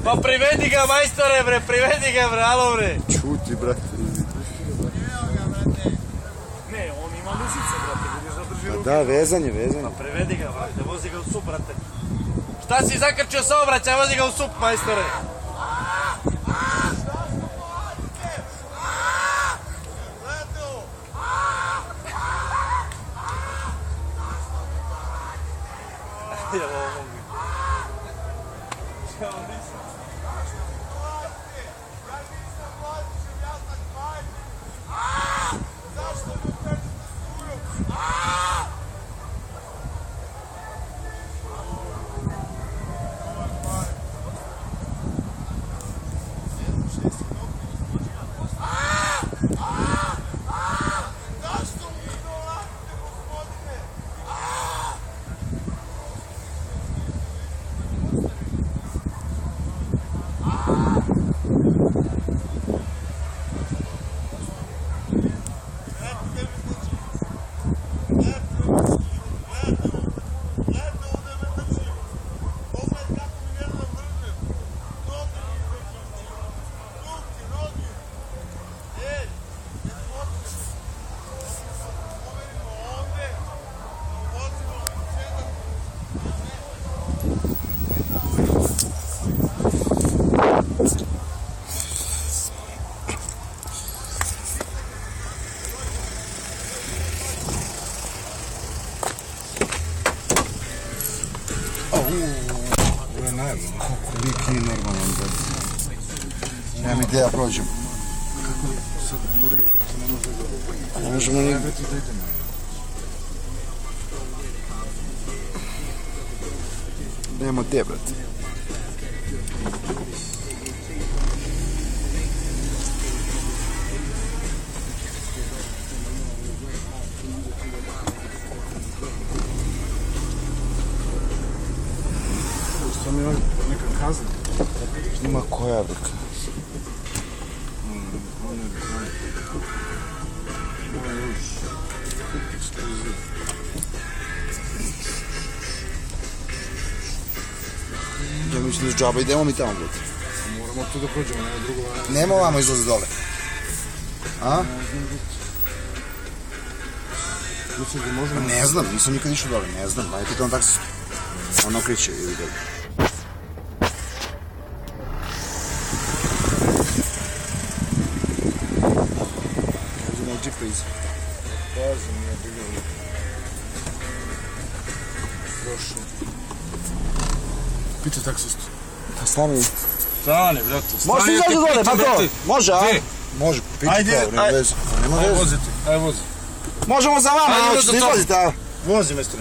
Pa privedi ga majstore bre, privedi ga bre, alo bre. Čuti brate. Ne, on ima lusice brate, vidiš da drži ruke. Da, vezanje, vezanje. Pa privedi ga brate, vozi ga u sup brate. Šta si zakrčio saobraćaj, vozi ga u sup majstore. Jel ovo mogu? Šta vam nisam? Ovo je najbolj, koliko nije normalan da... Nemam ideja prođemo. Kako sad murio, ne može ga... Ne možemo ni... Nemo gdje, brate. Što mi je neka kazna? Ima koja vrka? Ja mislim da džaba idemo mi tamo, brate. Moramo tu da prođemo, nema drugo. Nema ovamo izlazi dole. A? Ne znam, nisam nikad išao dole, ne znam. Ajde pitam taksistu. On okreće i ide. Ovdje na džipa iza. Pazim, ja bilo. Prošao. Pita taksistu. Stani. Stani, brate. Može ti izađe dole, pa to? Može, a? Može, piti Ajde, to, nema veze. Nema Ajde veze. voziti, ajde vozi. Možemo za vama, Ajde, hoćete vozi za izvoziti, a? Vozi, mestre.